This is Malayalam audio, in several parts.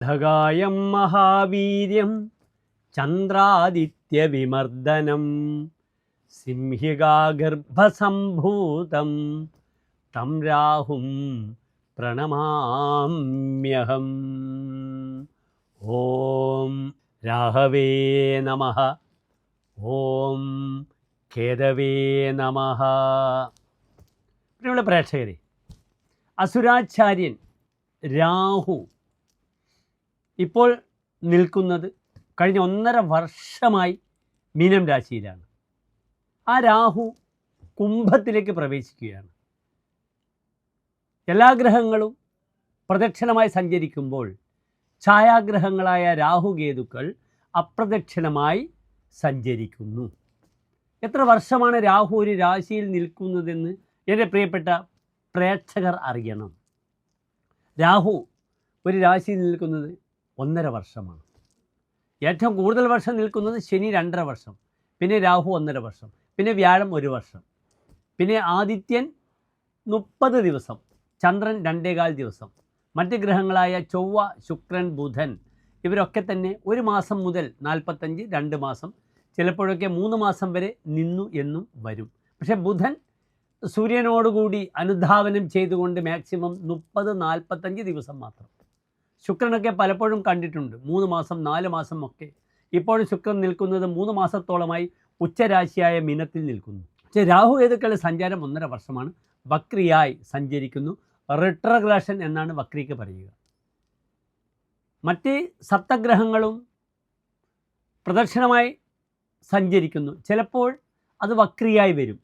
ധഗായം മഹാവീര്യം ചന്ദ്രാദിത്യവിമർദനം സിംഹികാഗർഭസംഭൂതം തം രാഹും പ്രണമാമ്യഹം. ഓം രാഹവേ നമഃ. ഓം കേതവേ നമഃ. പ്രിയമുള്ള പ്രേക്ഷകരെ, അസുരാചാര്യൻ രാഹു ഇപ്പോൾ നിൽക്കുന്നത് കഴിഞ്ഞ 1.5 വർഷമായി മീനം രാശിയിലാണ്. ആ രാഹു കുംഭത്തിലേക്ക് പ്രവേശിക്കുകയാണ്. എല്ലാ ഗ്രഹങ്ങളും പ്രദക്ഷിണമായി സഞ്ചരിക്കുമ്പോൾ ഛായാഗ്രഹങ്ങളായ രാഹുകേതുക്കൾ അപ്രദക്ഷിണമായി സഞ്ചരിക്കുന്നു. എത്ര വർഷമാണ് രാഹു ഒരു രാശിയിൽ നിൽക്കുന്നതെന്ന് എൻ്റെ പ്രിയപ്പെട്ട പ്രേക്ഷകർ അറിയണം. രാഹു ഒരു രാശിയിൽ നിൽക്കുന്നത് 1.5 വർഷമാണ്. ഏറ്റവും കൂടുതൽ വർഷം നിൽക്കുന്നത് ശനി 2.5 വർഷം, പിന്നെ രാഹു 1.5 വർഷം, പിന്നെ വ്യാഴം 1 വർഷം, പിന്നെ ആദിത്യൻ 30 ദിവസം, ചന്ദ്രൻ 2.25 ദിവസം, മറ്റ് ഗ്രഹങ്ങളായ ചൊവ്വ, ശുക്രൻ, ബുധൻ ഇവരൊക്കെ തന്നെ 1 മാസം മുതൽ 45, 2 മാസം, ചിലപ്പോഴൊക്കെ 3 മാസം വരെ നിന്നു എന്നും വരും. പക്ഷേ ബുധൻ സൂര്യനോടുകൂടി അനുധാവനം ചെയ്തുകൊണ്ട് മാക്സിമം 30-45 ദിവസം മാത്രം. ശുക്രനൊക്കെ പലപ്പോഴും കണ്ടിട്ടുണ്ട് 3 മാസം 4 മാസം ഒക്കെ. ഇപ്പോഴും ശുക്രൻ നിൽക്കുന്നത് 3 മാസത്തോളമായി ഉച്ചരാശിയായ മീനത്തിൽ നിൽക്കുന്നു. പക്ഷേ രാഹുകേതുക്കളുടെ സഞ്ചാരം 1.5 വർഷമാണ്. വക്രിയായി സഞ്ചരിക്കുന്നു. റിട്രോഗ്രേഷൻ എന്നാണ് വക്രിക്ക് പറയുക. മറ്റ് സപ്തഗ്രഹങ്ങളും പ്രദക്ഷിണമായി സഞ്ചരിക്കുന്നു. ചിലപ്പോൾ അത് വക്രിയായി വരും,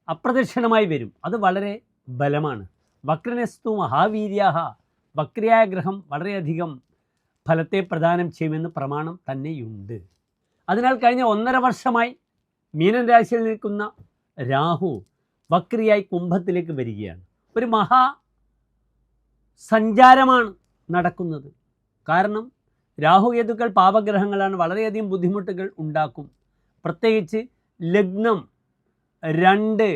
അപ്രദക്ഷിണമായി വരും. അത് വളരെ ബലമാണ്. വക്രനസ്തു മഹാവീര്യാഹ. വക്രിയായ ഗ്രഹം വളരെയധികം ഫലത്തെ പ്രദാനം ചെയ്യുമെന്ന് പ്രമാണം തന്നെയുണ്ട്. അതിനാൽ കഴിഞ്ഞ 1.5 വർഷമായി മീനൻ രാശിയിൽ നിൽക്കുന്ന രാഹു വക്രിയായി കുംഭത്തിലേക്ക് വരികയാണ്. ഒരു മഹാ സഞ്ചാരമാണ് നടക്കുന്നത്. കാരണം രാഹുകേതുക്കൾ പാപഗ്രഹങ്ങളാണ്, വളരെയധികം ബുദ്ധിമുട്ടുകൾ ഉണ്ടാക്കും. പ്രത്യേകിച്ച് ലഗ്നം 2,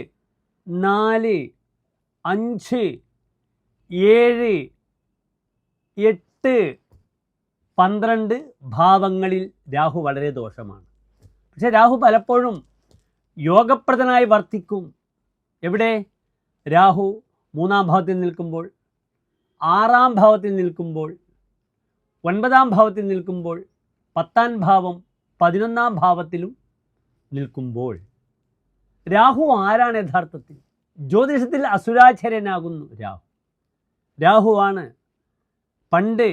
4, 5, 7, 8, 12 ഭാവങ്ങളിൽ രാഹു വളരെ ദോഷമാണ്. പക്ഷേ രാഹു പലപ്പോഴും യോഗപ്രദനായി വർത്തിക്കും. എവിടെ? രാഹു 3-ാം ഭാവത്തിൽ നിൽക്കുമ്പോൾ, 6-ാം ഭാവത്തിൽ നിൽക്കുമ്പോൾ, 9-ാം ഭാവത്തിൽ നിൽക്കുമ്പോൾ, 10-ാം ഭാവം 11-ാം ഭാവത്തിലും നിൽക്കുമ്പോൾ. രാഹു ആരാണ് യഥാർത്ഥത്തിൽ? ജ്യോതിഷത്തിൽ അസുരാചാര്യനാകുന്നു രാഹു. രാഹുവാണ് പണ്ട്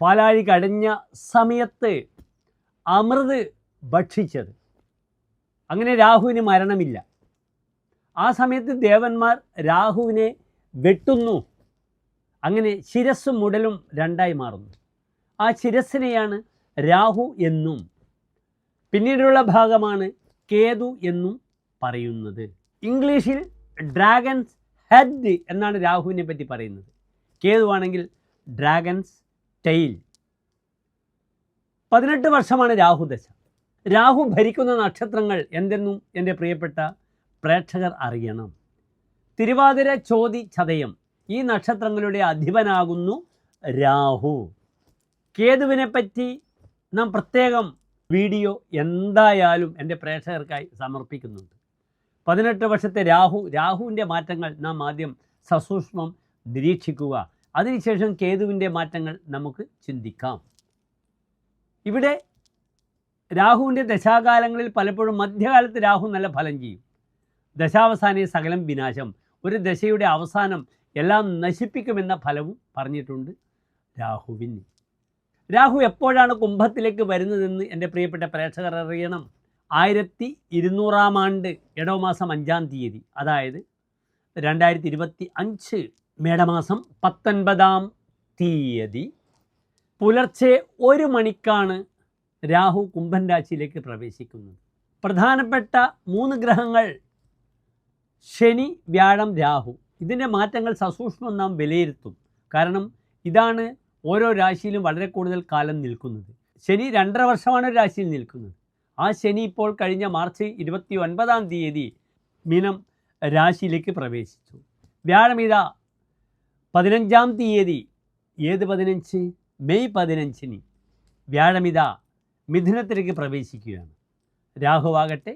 പാലാഴി കടഞ്ഞ സമയത്ത് അമൃത് ഭക്ഷിച്ചത്. അങ്ങനെ രാഹുവിന് മരണമില്ല. ആ സമയത്ത് ദേവന്മാർ രാഹുവിനെ വെട്ടുന്നു. അങ്ങനെ ശിരസ്സും മുടലും 2ആയി മാറുന്നു. ആ ശിരസ്സിനെയാണ് രാഹു എന്നും പിന്നീടുള്ള ഭാഗമാണ് കേതു എന്നും പറയുന്നത്. ഇംഗ്ലീഷിൽ ഡ്രാഗൺസ് ഹെഡ് എന്നാണ് രാഹുവിനെ പറ്റി പറയുന്നത്. കേതുവാണെങ്കിൽ ഡ്രാഗൺസ് ടെയിൽ. 18 വർഷമാണ് രാഹുദശ. രാഹു ഭരിക്കുന്ന നക്ഷത്രങ്ങൾ എന്തെന്നും എൻ്റെ പ്രിയപ്പെട്ട പ്രേക്ഷകർ അറിയണം. തിരുവാതിര, ചോതി, ചതയം ഈ നക്ഷത്രങ്ങളുടെ അധിപനാകുന്നു രാഹു. കേതുവിനെ പറ്റി നാം പ്രത്യേകം വീഡിയോ എന്തായാലും എൻ്റെ പ്രേക്ഷകർക്കായി സമർപ്പിക്കുന്നുണ്ട്. 18 വർഷത്തെ രാഹുവിൻ്റെ മാറ്റങ്ങൾ നാം ആദ്യം സസൂക്ഷ്മം നിരീക്ഷിക്കുക. അതിനുശേഷം കേതുവിൻ്റെ മാറ്റങ്ങൾ നമുക്ക് ചിന്തിക്കാം. ഇവിടെ രാഹുവിൻ്റെ ദശാകാലങ്ങളിൽ പലപ്പോഴും മധ്യകാലത്ത് രാഹു നല്ല ഫലം ചെയ്യും. ദശാവസാനേ സകലം വിനാശം. ഒരു ദശയുടെ അവസാനം എല്ലാം നശിപ്പിക്കുമെന്ന ഫലവും പറഞ്ഞിട്ടുണ്ട് രാഹുവിന്. രാഹു എപ്പോഴാണ് കുംഭത്തിലേക്ക് വരുന്നതെന്ന് എൻ്റെ പ്രിയപ്പെട്ട പ്രേക്ഷകർ അറിയണം. 1200-ാം ആണ്ട് ഇടവമാസം 5-ാം തീയതി, അതായത് 2025 മേടമാസം 19-ാം തീയതി പുലർച്ചെ 1 മണിക്കാണ് രാഹു കുംഭൻ രാശിയിലേക്ക് പ്രവേശിക്കുന്നത്. പ്രധാനപ്പെട്ട 3 ഗ്രഹങ്ങൾ ശനി, വ്യാഴം, രാഹു. ഇതിൻ്റെ മാറ്റങ്ങൾ സസൂക്ഷ്മം നാം വിലയിരുത്തും. കാരണം ഇതാണ് ഓരോ രാശിയിലും വളരെ കൂടുതൽ കാലം നിൽക്കുന്നത്. ശനി 2.5 വർഷമാണ് ഒരു രാശിയിൽ നിൽക്കുന്നത്. ആ ശനി ഇപ്പോൾ കഴിഞ്ഞ മാർച്ച് 29-ാം തീയതി മീനം രാശിയിലേക്ക് പ്രവേശിച്ചു. വ്യാഴം 15-ാം തീയതി ഏത് 15? മെയ് 15-ന് വ്യാഴമിത മിഥുനത്തിലേക്ക് പ്രവേശിക്കുകയാണ്. രാഹുവാകട്ടെ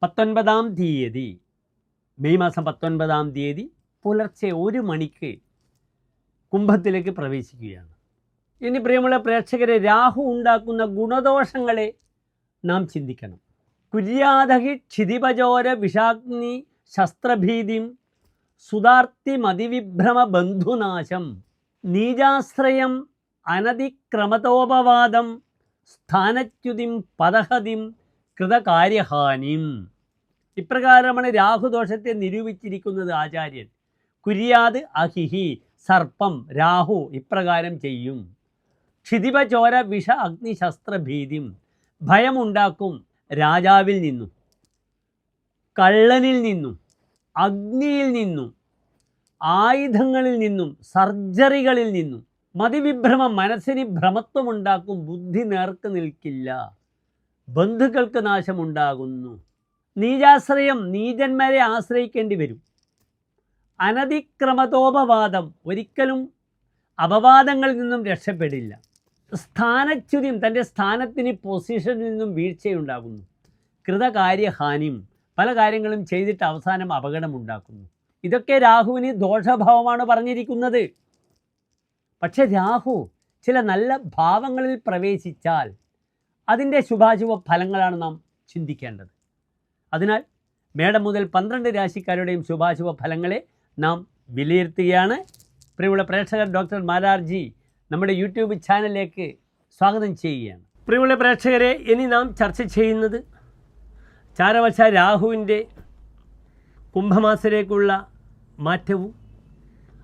19-ാം തീയതി, മെയ് മാസം 19-ാം തീയതി പുലർച്ചെ 1 മണിക്ക് കുംഭത്തിലേക്ക് പ്രവേശിക്കുകയാണ്. ഇനി പ്രിയമുള്ള പ്രേക്ഷകരെ, രാഹു ഉണ്ടാക്കുന്ന ഗുണദോഷങ്ങളെ നാം ചിന്തിക്കണം. കുര്യാദഹി ക്ഷിതിപചോര വിഷാഗ്നി ശസ്ത്രഭീതിം സുതാർത്തി മതിവിഭ്രമ ബന്ധുനാശം നീജാശ്രയം അനതിക്രമതോപവാദം സ്ഥാനച്യുതിം പദഹതിം കൃതകാര്യഹാനിം. ഇപ്രകാരമാണ് രാഹുദോഷത്തെ നിരൂപിച്ചിരിക്കുന്നത് ആചാര്യൻ. കുര്യാത് അഹിഹി, സർപ്പം രാഹു ഇപ്രകാരം ചെയ്യും. ക്ഷിതിപചോര വിഷ അഗ്നിശസ്ത്രഭീതിം, ഭയമുണ്ടാക്കും രാജാവിൽ നിന്നും, കള്ളനിൽ നിന്നും, അഗ്നിയിൽ നിന്നും, ആയുധങ്ങളിൽ നിന്നും, സർജറികളിൽ നിന്നും. മതിവിഭ്രമം, മനസ്സിന് ഭ്രമത്വമുണ്ടാക്കും, ബുദ്ധി നേർക്ക് നിൽക്കില്ല, ബന്ധുക്കൾക്ക് നാശമുണ്ടാകുന്നു. നീചാശ്രയം, നീചന്മാരെ ആശ്രയിക്കേണ്ടി വരും. അനതിക്രമതോപവാദം, ഒരിക്കലും അപവാദങ്ങളിൽ നിന്നും രക്ഷപ്പെടില്ല. സ്ഥാനച്യുതിയും, തൻ്റെ സ്ഥാനത്തിന് പൊസിഷനിൽ നിന്നും വീഴ്ചയുണ്ടാകുന്നു. കൃതകാര്യഹാനിയും, പല കാര്യങ്ങളും ചെയ്തിട്ട് അവസാനം അപകടമുണ്ടാക്കുന്നു. ഇതൊക്കെ രാഹുവിന് ദോഷഭാവമാണ് പറഞ്ഞിരിക്കുന്നത്. പക്ഷെ രാഹു ചില നല്ല ഭാവങ്ങളിൽ പ്രവേശിച്ചാൽ അതിൻ്റെ ശുഭാശുഭ ഫലങ്ങളാണ് നാം ചിന്തിക്കേണ്ടത്. അതിനാൽ മേടം മുതൽ 12 രാശിക്കാരുടെയും ശുഭാശുഭ ഫലങ്ങളെ നാം വിലയിരുത്തുകയാണ്. പ്രിയമുള്ള പ്രേക്ഷകർ, ഡോക്ടർ മാരാർജി നമ്മുടെ യൂട്യൂബ് ചാനലിലേക്ക് സ്വാഗതം ചെയ്യുകയാണ്. പ്രിയമുള്ള പ്രേക്ഷകരെ, ഇനി നാം ചർച്ച ചെയ്യുന്നത് ചാരവശ രാഹുവിൻ്റെ കുംഭമാസത്തിലേക്കുള്ള മാറ്റവും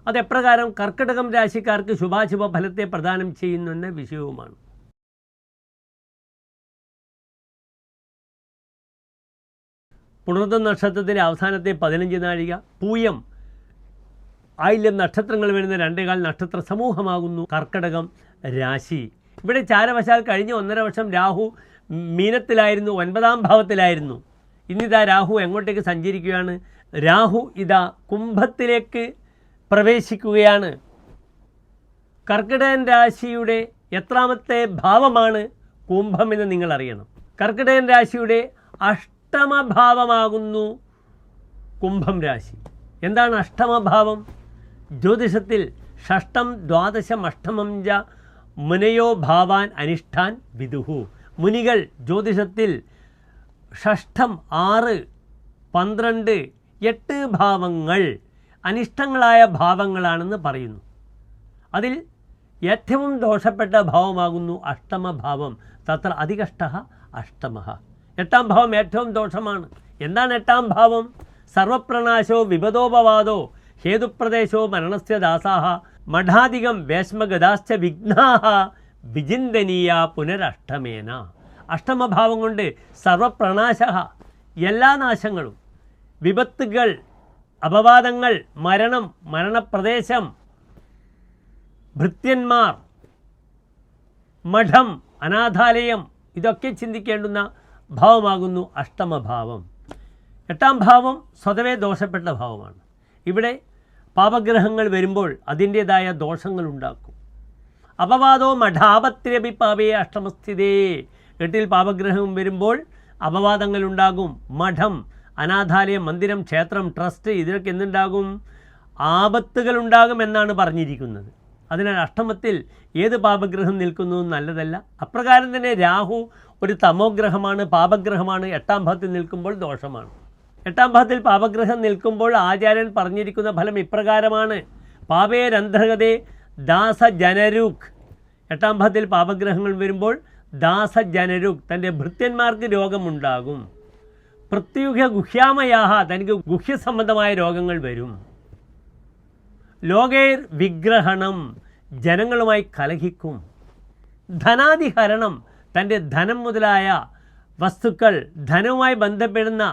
അതെപ്രകാരം കർക്കിടകം രാശിക്കാർക്ക് ശുഭാശുഭ ഫലത്തെ പ്രദാനം ചെയ്യുന്നെന്ന വിഷയവുമാണ്. പുണർദം നക്ഷത്രത്തിൻ്റെ അവസാനത്തെ 15 നാഴിക, പൂയം, ആയില്യം നക്ഷത്രങ്ങൾ വരുന്ന 2 നക്ഷത്ര സമൂഹമാകുന്നു കർക്കിടകം രാശി. ഇവിടെ ചാരവശാൽ കഴിഞ്ഞ 1.5 വർഷം രാഹു മീനത്തിലായിരുന്നു, 9-ാം ഭാവത്തിലായിരുന്നു. ഇന്നിതാ രാഹു എങ്ങോട്ടേക്ക് സഞ്ചരിക്കുകയാണ്? രാഹു ഇതാ കുംഭത്തിലേക്ക് പ്രവേശിക്കുകയാണ്. കർക്കിടകൻ രാശിയുടെ എത്രാമത്തെ ഭാവമാണ് കുംഭം എന്ന് നിങ്ങൾ അറിയണം. കർക്കിടകൻ രാശിയുടെ അഷ്ടമഭാവമാകുന്നു കുംഭം രാശി. എന്താണ് അഷ്ടമഭാവം? ജ്യോതിഷത്തിൽ ഷഷ്ടം ദ്വാദശം അഷ്ടമം ച മുനയോ ഭാവാൻ അനിഷ്ഠാൻ വിദുഹു. മുനികൾ ജ്യോതിഷത്തിൽ ഷഷ്ടം 6, 12, 8 ഭാവങ്ങൾ അനിഷ്ടങ്ങളായ ഭാവങ്ങളാണെന്ന് പറയുന്നു. അതിൽ ഏറ്റവും ദോഷപ്പെട്ട ഭാവമാകുന്നു അഷ്ടമഭാവം. തത്ര അതികഷ്ട അഷ്ടമ. 8-ാം ഭാവം ഏറ്റവും ദോഷമാണ്. എന്താണ് 8-ാം ഭാവം? സർവപ്രണാശോ വിപദോപവാദോ ഹേതുപ്രദേശോ മരണസ്യ ദാസാഹ മഠാധികം വേശ്മഗതാശ്ച വിഘ്നാഹ വിചിന്തനീയ പുനരഷ്ടമേന. അഷ്ടമഭാവം കൊണ്ട് സർവപ്രണാശ, എല്ലാ നാശങ്ങളും, വിപത്തുകൾ, അപവാദങ്ങൾ, മരണം, മരണപ്രദേശം, ഭൃത്യന്മാർ, മഠം, അനാഥാലയം, ഇതൊക്കെ ചിന്തിക്കേണ്ടുന്ന ഭാവമാകുന്നു അഷ്ടമഭാവം. 8-ാം ഭാവം സ്വതവേ ദോഷപ്പെട്ട ഭാവമാണ്. ഇവിടെ പാപഗ്രഹങ്ങൾ വരുമ്പോൾ അതിൻ്റേതായ ദോഷങ്ങളുണ്ടാക്കും. അപവാദോ മഠാപത്രപി പാപേ അഷ്ടമസ്ഥിതേ. 8-ൽ പാപഗ്രഹം വരുമ്പോൾ അപവാദങ്ങളുണ്ടാകും. മഠം, അനാഥാലയം, മന്ദിരം, ക്ഷേത്രം, ട്രസ്റ്റ്, ഇതിലൊക്കെ എന്തുണ്ടാകും? ആപത്തുകളുണ്ടാകും എന്നാണ് പറഞ്ഞിരിക്കുന്നത്. അതിനാൽ അഷ്ടമത്തിൽ ഏത് പാപഗ്രഹം നിൽക്കുന്നു നല്ലതല്ല. അപ്രകാരം തന്നെ രാഹു ഒരു തമോഗ്രഹമാണ്, പാപഗ്രഹമാണ്. 8-ാം ഭാവത്തിൽ നിൽക്കുമ്പോൾ ദോഷമാണ്. 8-ാം ഭാവത്തിൽ പാപഗ്രഹം നിൽക്കുമ്പോൾ ആചാര്യൻ പറഞ്ഞിരിക്കുന്ന ഫലം ഇപ്രകാരമാണ്: പാപേരന്തർഗതേ ദാസജനരുക്. 8-ാം ഭാവത്തിൽ പാപഗ്രഹങ്ങൾ വരുമ്പോൾ ദാസജനരുക്, തൻ്റെ ഭൃത്യന്മാർക്ക് രോഗമുണ്ടാകും. പ്രത്യുഹ ഗുഹ്യാമയാഹ, തനിക്ക് ഗുഹ്യസംബന്ധമായ രോഗങ്ങൾ വരും. ലോകേർ വിഗ്രഹണം, ജനങ്ങളുമായി കലഹിക്കും. ധനാധിഹരണം, തൻ്റെ ധനം മുതലായ വസ്തുക്കൾ, ധനവുമായി ബന്ധപ്പെടുന്ന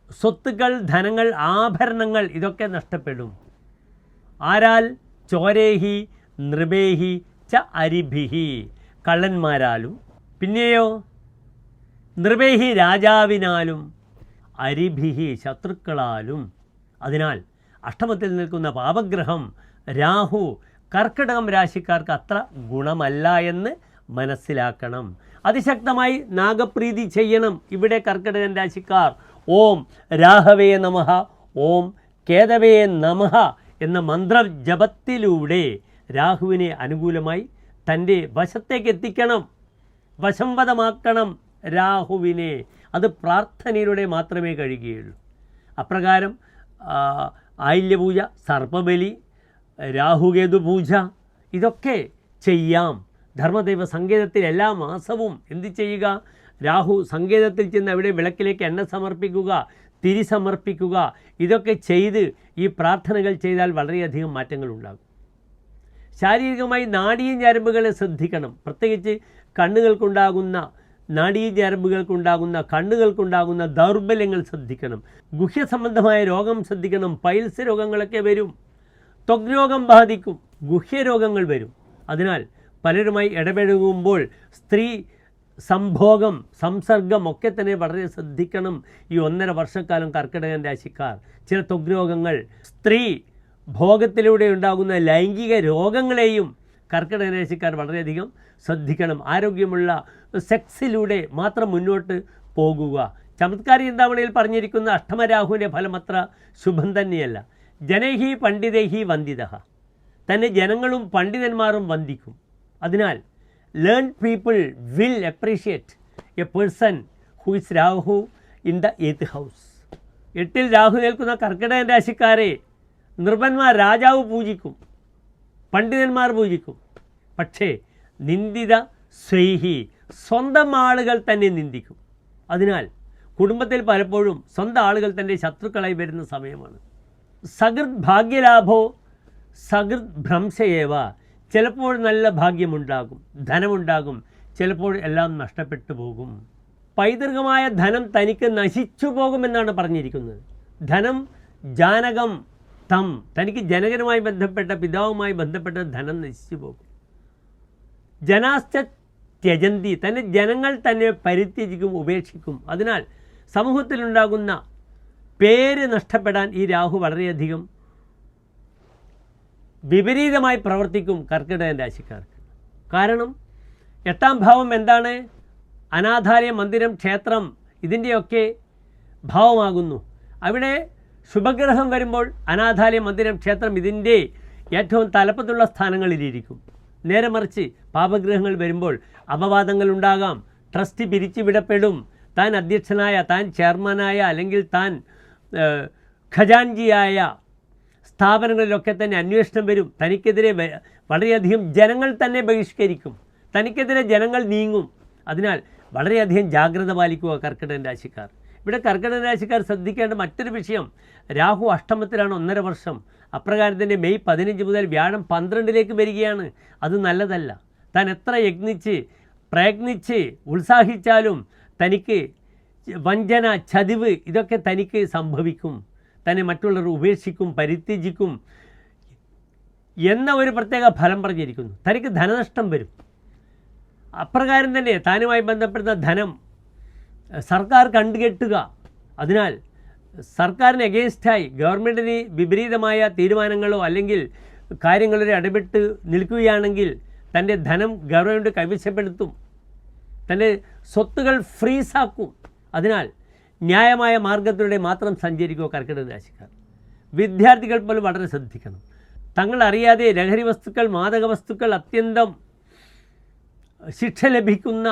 സ്വത്തുക്കൾ, ധനങ്ങൾ, ആഭരണങ്ങൾ, ഇതൊക്കെ നഷ്ടപ്പെടും. ആരാൽ? ചോരേഹി നൃപേഹി ച അരിഭിഹി, കള്ളന്മാരാലും. പിന്നെയോ നൃപേഹി, രാജാവിനാലും. അരിഭിഹി, ശത്രുക്കളാലും. അതിനാൽ അഷ്ടമത്തിൽ നിൽക്കുന്ന പാപഗ്രഹം രാഹു കർക്കിടകം രാശിക്കാർക്ക് അത്ര ഗുണമല്ല എന്ന് മനസ്സിലാക്കണം. അതിശക്തമായി നാഗപ്രീതി ചെയ്യണം. ഇവിടെ കർക്കിടകൻ രാശിക്കാർ ഓം രാഹവേ നമഃ, ഓം കേതവേ നമഃ എന്ന മന്ത്രജപത്തിലൂടെ രാഹുവിനെ അനുകൂലമായി തൻ്റെ വശത്തേക്ക് എത്തിക്കണം, വശംവദമാക്കണം രാഹുവിനെ. അത് പ്രാർത്ഥനയിലൂടെ മാത്രമേ കഴിയുകയുള്ളൂ. അപ്രകാരം ആയില്യപൂജ, സർപ്പബലി, രാഹുകേതു പൂജ ഇതൊക്കെ ചെയ്യാം. ധർമ്മദൈവ സങ്കേതത്തിൽ എല്ലാ മാസവും എന്ത് ചെയ്യുക? രാഹു സങ്കേതത്തിൽ ചെന്ന് അവിടെ വിളക്കിലേക്ക് എണ്ണ സമർപ്പിക്കുക, തിരി സമർപ്പിക്കുക. ഇതൊക്കെ ചെയ്ത് ഈ പ്രാർത്ഥനകൾ ചെയ്താൽ വളരെയധികം മാറ്റങ്ങളുണ്ടാകും. ശാരീരികമായി നാഡീഞരമ്പുകളെ ശ്രദ്ധിക്കണം. പ്രത്യേകിച്ച് കണ്ണുകൾക്കുണ്ടാകുന്ന കണ്ണുകൾക്കുണ്ടാകുന്ന ദൗർബല്യങ്ങൾ ശ്രദ്ധിക്കണം. ഗുഹ്യ സംബന്ധമായ രോഗം ശ്രദ്ധിക്കണം. പൈൽസ് രോഗങ്ങളൊക്കെ വരും. ത്വഗ് രോഗം ബാധിക്കും, ഗുഹ്യരോഗങ്ങൾ വരും. അതിനാൽ പലരുമായി ഇടപഴകുമ്പോൾ സ്ത്രീ സംസർഗം ഒക്കെ തന്നെ വളരെ ശ്രദ്ധിക്കണം. ഈ 1.5 വർഷക്കാലം കർക്കിടകൻ രാശിക്കാർ ചില ത്വഗ് രോഗങ്ങൾ, സ്ത്രീ ഭോഗത്തിലൂടെ ഉണ്ടാകുന്ന ലൈംഗിക രോഗങ്ങളെയും കർക്കിടകൻ രാശിക്കാർ വളരെയധികം ശ്രദ്ധിക്കണം. ആരോഗ്യമുള്ള സെക്സിലൂടെ മാത്രം മുന്നോട്ട് പോകുക. ചമത്കാരി ചിന്താമണിയിൽ പറഞ്ഞിരിക്കുന്ന അഷ്ടമരാഹുവിൻ്റെ ഫലം അത്ര ശുഭം തന്നെയല്ല. ജനൈഹി പണ്ഡിതൈഹി വന്ദിതഃ, തന്നെ ജനങ്ങളും പണ്ഡിതന്മാരും വന്ദിക്കും. അതിനാൽ learn people will appreciate a person who is Rahu in the 8th house. 8ൽ രാഹു നിൽക്കുന്ന കർക്കിടകൻ രാശിക്കാരെ നൃപന്മാർ, രാജാവ് പൂജിക്കും, പണ്ഡിതന്മാർ പൂജിക്കും. പക്ഷേ നിന്ദിത സ്വൈഹി, സ്വന്തം ആളുകൾ തന്നെ നിന്ദിക്കും. അതിനാൽ കുടുംബത്തിൽ പലപ്പോഴും സ്വന്തം ആളുകൾ തന്നെ ശത്രുക്കളായി വരുന്ന സമയമാണ്. സകൃത് ഭാഗ്യലാഭോ സകൃത് ഭ്രംശയേവ, ചിലപ്പോൾ നല്ല ഭാഗ്യമുണ്ടാകും, ധനമുണ്ടാകും, ചിലപ്പോൾ എല്ലാം നഷ്ടപ്പെട്ടു പോകും. പൈതൃകമായ ധനം തനിക്ക് നശിച്ചു പോകുമെന്നാണ് പറഞ്ഞിരിക്കുന്നത്. ധനം ജാനകം തം, തനിക്ക് ജനകനുമായി ബന്ധപ്പെട്ട, പിതാവുമായി ബന്ധപ്പെട്ട ധനം നശിച്ചു പോകും. ജനാശ്ച ത്യജന്തി, തന്നെ ജനങ്ങൾ തന്നെ പരിത്യജിക്കും, ഉപേക്ഷിക്കും. അതിനാൽ സമൂഹത്തിലുണ്ടാകുന്ന പേര് നഷ്ടപ്പെടാൻ ഈ രാഹു വളരെയധികം വിപരീതമായി പ്രവർത്തിക്കും കർക്കിടകൻ രാശിക്കാർക്ക്. കാരണം 8ാം ഭാവം എന്താണ്? അനാഥാലയം, മന്ദിരം, ക്ഷേത്രം ഇതിൻ്റെയൊക്കെ ഭാവമാകുന്നു. അവിടെ ശുഭഗ്രഹം വരുമ്പോൾ അനാഥാലയം, മന്ദിരം, ക്ഷേത്രം ഇതിൻ്റെ ഏറ്റവും തലപ്പത്തുള്ള സ്ഥാനങ്ങളിലിരിക്കും. നേരെ മറിച്ച് പാപഗ്രഹങ്ങൾ വരുമ്പോൾ അപവാദങ്ങൾ ഉണ്ടാകാം, ട്രസ്റ്റ് പിരിച്ചുവിടപ്പെടും, താൻ അധ്യക്ഷനായ, താൻ ചെയർമാനായ അല്ലെങ്കിൽ താൻ ഖജാൻജിയായ സ്ഥാപനങ്ങളിലൊക്കെ തന്നെ അന്വേഷണം വരും. തനിക്കെതിരെ വളരെയധികം ജനങ്ങൾ തന്നെ ബഹിഷ്കരിക്കും, തനിക്കെതിരെ ജനങ്ങൾ നീങ്ങും. അതിനാൽ വളരെയധികം ജാഗ്രത പാലിക്കുക കർക്കിടകൻ രാശിക്കാർ. ഇവിടെ കർക്കിടകൻ രാശിക്കാർ ശ്രദ്ധിക്കേണ്ട മറ്റൊരു വിഷയം, രാഹു അഷ്ടമത്തിലാണ് 1.5 വർഷം. അപ്രകാരം തന്നെ മെയ് 15 മുതൽ വ്യാഴം 12ലേക്ക് വരികയാണ്. അത് നല്ലതല്ല. താൻ എത്ര പ്രയത്നിച്ച് ഉത്സാഹിച്ചാലും തനിക്ക് വഞ്ചന, ചതിവ് ഇതൊക്കെ തനിക്ക് സംഭവിക്കും. തന്നെ മറ്റുള്ളവർ ഉപേക്ഷിക്കും, പരിത്യജിക്കും എന്ന ഒരു പ്രത്യേക ഫലം പറഞ്ഞിരിക്കുന്നു. തനിക്ക് ധനനഷ്ടം വരും. അപ്രകാരം തന്നെ താനുമായി ബന്ധപ്പെടുന്ന ധനം സർക്കാർ കണ്ടുകെട്ടുക. അതിനാൽ സർക്കാരിന് എഗെയിൻസ്റ്റായി ഗവൺമെൻറ്റിന് വിപരീതമായ തീരുമാനങ്ങളോ അല്ലെങ്കിൽ കാര്യങ്ങളിൽ ഇടപെട്ട് നിൽക്കുകയാണെങ്കിൽ തൻ്റെ ധനം ഗവൺമെൻറ് കൈവശപ്പെടുത്തും, തൻ്റെ സ്വത്തുകൾ ഫ്രീസാക്കും. അതിനാൽ ന്യായമായ മാർഗത്തിലൂടെ മാത്രം സഞ്ചരിക്കുക കർക്കിടക രാശിക്കാർ. വിദ്യാർത്ഥികൾ പോലും വളരെ ശ്രദ്ധിക്കണം. തങ്ങൾ അറിയാതെ ലഹരി വസ്തുക്കൾ, മാദക വസ്തുക്കൾ, അത്യന്തം ശിക്ഷ ലഭിക്കുന്ന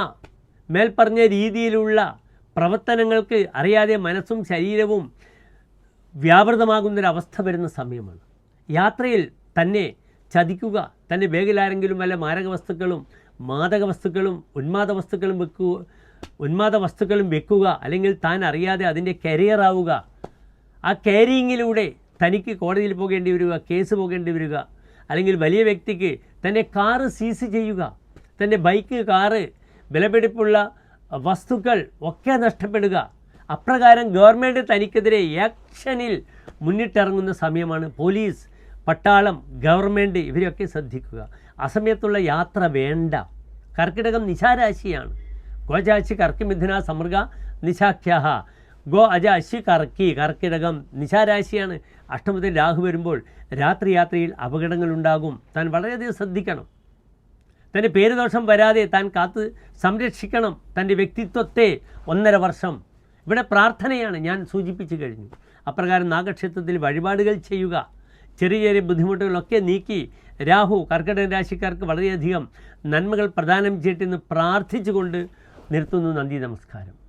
മേൽപ്പറഞ്ഞ രീതിയിലുള്ള പ്രവർത്തനങ്ങൾക്ക് അറിയാതെ മനസ്സും ശരീരവും വ്യാപൃതമാകുന്നൊരവസ്ഥ വരുന്ന സമയമാണ്. യാത്രയിൽ തന്നെ ചതിക്കുക, തൻ്റെ ബാഗിൽ ആരെങ്കിലും വല്ല മാരക വസ്തുക്കളും, മാദക വസ്തുക്കളും, ഉന്മാദ വസ്തുക്കളും വെക്കുക, അല്ലെങ്കിൽ താൻ അറിയാതെ അതിൻ്റെ കരിയറാവുക. ആ ക്യാരിയിങ്ങിലൂടെ തനിക്ക് കോടതിയിൽ പോകേണ്ടി വരിക, കേസ് പോകേണ്ടി വരിക, അല്ലെങ്കിൽ വലിയ വ്യക്തിക്ക് തൻ്റെ കാറ് സീസ് ചെയ്യുക, തൻ്റെ ബൈക്ക്, കാറ്, വിലപിടിപ്പുള്ള വസ്തുക്കൾ ഒക്കെ നഷ്ടപ്പെടുക. അപ്രകാരം ഗവൺമെൻറ് തനിക്കെതിരെ ആക്ഷനിൽ മുന്നിട്ടിറങ്ങുന്ന സമയമാണ്. പോലീസ്, പട്ടാളം, ഗവൺമെൻറ് ഇവരെയൊക്കെ ശ്രദ്ധിക്കുക. അസമയത്തുള്ള യാത്ര വേണ്ട. കർക്കിടകം നിശാരാശിയാണ്. ഗോചാശി കർക്കിമിഥുന സമൃഗ നിശാഖ്യാഹ. ഗോ അജ അശ്വി കറക്കി, കർക്കിടകം നിശാരാശിയാണ്. അഷ്ടമത്തിൽ രാഹു വരുമ്പോൾ രാത്രിയിൽ അപകടങ്ങളുണ്ടാകും. താൻ വളരെയധികം ശ്രദ്ധിക്കണം. തൻ്റെ പേരുദോഷം വരാതെ താൻ കാത്ത് സംരക്ഷിക്കണം തൻ്റെ വ്യക്തിത്വത്തെ. 1.5 വർഷം ഇവിടെ പ്രാർത്ഥനയാണ്, ഞാൻ സൂചിപ്പിച്ചു കഴിഞ്ഞു. അപ്രകാരം നാഗക്ഷേത്രത്തിൽ വഴിപാടുകൾ ചെയ്യുക. ചെറിയ ചെറിയ ബുദ്ധിമുട്ടുകളൊക്കെ നീക്കി രാഹു കർക്കിടക രാശിക്കാർക്ക് വളരെയധികം നന്മകൾ പ്രദാനം ചെയ്യട്ടെന്ന് പ്രാർത്ഥിച്ചുകൊണ്ട് നിർത്തുന്നു. നന്ദി, നമസ്കാരം.